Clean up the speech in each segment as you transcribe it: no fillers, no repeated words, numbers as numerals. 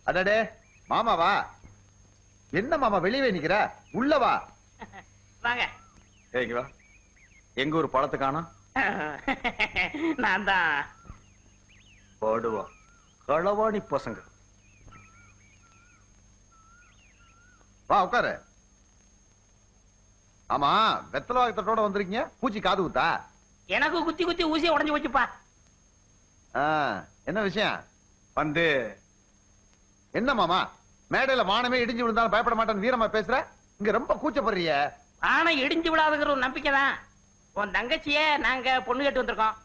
அடடே மாமாவா? என்ன மாமா வெளியே நிக்கிற? உள்ளவா வாங்க. ஏங்க வா. எங்க ஒரு பழத்தை காணோம். நான் தான் போடுவா களவாணி பசங்க. வா உட்காரு. ஆமா வெத்தலை வாக்கத்தோட வந்திருக்கீங்க. பூச்சி காது குத்தா? எனக்கு குத்தி குத்தி ஊசியை உடஞ்சு போச்சுப்பா. என்ன விஷயம்? வந்து என்ன மாமா மேடையில வானமே இடிஞ்சு விழுந்தாலும் பயப்பட மாட்டேன்னு வீரமா பேசுற. இங்க ரொம்ப கூச்சப்படுறிய. ஆனா இடிஞ்சு விடாதுங்கிற ஒரு நம்பிக்கை தான். உன் தங்கச்சிய நாங்க பொண்ணு கேட்டு வந்திருக்கோம்.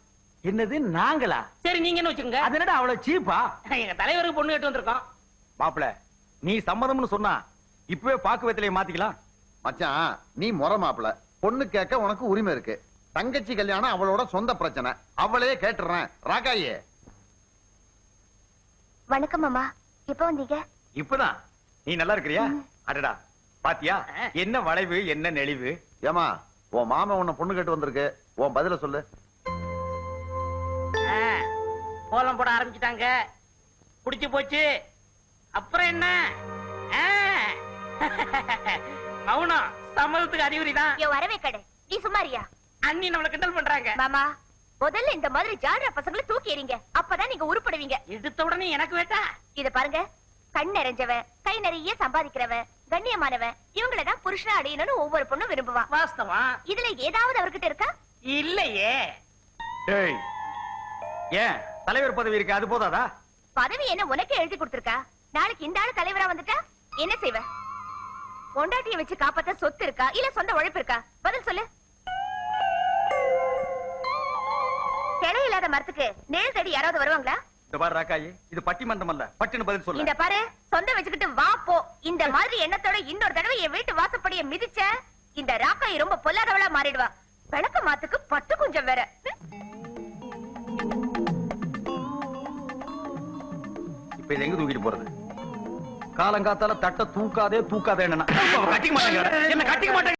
என்னது நாங்களா? சரி நீங்க என்ன வச்சுக்கோங்க. அது என்னடா அவ்வளவு சீப்பா? எங்க தலைவருக்கு பொண்ணு கேட்டு வந்திருக்கோம். மாப்பிள நீ சம்மதம்னு சொன்னா இப்பவே பாக்கு வெத்தலையை மாத்திக்கலாம். மச்சான் நீ முறை மாப்பிள. பொண்ணு கேட்க உனக்கு உரிமை இருக்கு. தங்கச்சி கல்யாணம் அவளோட சொந்த பிரச்சனை. அவளையே கேட்டுறேன். ராகாயே வணக்கம் மாமா. எப்ப வந்தீங்க? இப்பதான். நீ நல்லா இருக்கிறியா? அடடா பாத்தியா என்ன வளைவு என்ன நெளிவு. ஏமா உன் மாமா உன்னை பொண்ணு கேட்டு வந்திருக்கு. உன் பதில சொல்லு. கோலம் போட ஆரம்பிச்சுட்டாங்க. புடிச்சு போச்சு. அப்புறம் என்ன? மௌனம் சம்மதத்துக்கு அறிகுறிதான். வரவே கடை. நீ சும்மாரியா? அண்ணி நம்மள கிண்டல் பண்றாங்க. மாமா முதல்ல இந்த மாதிரி ஜால்ரா பசங்களை தூக்கி எறிங்க. அப்பதான் நீங்க உருப்படுவீங்க. எடுத்த உடனே எனக்கு வேட்டா. இத பாருங்க. கண் நிறைஞ்சவன் கை நிறைய சம்பாதிக்கிறவன் கண்ணியமானவன் இவங்களதான் புருஷனா அடையணும்னு ஒவ்வொரு பொண்ணும் விரும்புவான். வாஸ்தவம். இதுல ஏதாவது அவர்கிட்ட இருக்கா? இல்லையே. ஏய் ஏன் தலைவர் பதவி இருக்கு அது போதாதா? பதவி என்ன உனக்கே எழுதி கொடுத்திருக்கா? நாளைக்கு இந்த ஆளு தலைவரா வந்துட்டா என்ன செய்வ? பொண்டாட்டியை வச்சு காப்பாத்த சொத்து இருக்கா இல்ல சொந்த உழைப்பு இருக்கா? பதில் சொல்லு. கிளை இல்லாத மரத்துக்கு நேர் தேடி யாராவது வருவாங்களா? இந்த பாரு ராக்காயி இது பட்டிமன்றம் அல்ல. பட்டின பதில் சொல்லு. இந்த பாரு சொந்த வச்சுக்கிட்டு வா போ. இந்த மாதிரி எண்ணத்தோட இன்னொரு தடவை என் வீட்டு வாசப்படிய மிதிச்ச இந்த ராக்காயி ரொம்ப பொல்லாதவளா மாறிடுவா. விளக்க மாத்துக்கு பட்டு கொஞ்சம் வேற. இப்ப இது எங்க தூக்கிட்டு போறது? காலங்காத்தால தட்ட தூக்காதே தூக்காதே. என்ன கட்டிக்க மாட்டேங்க. என்ன கட்டிக்க மாட்டேங்க.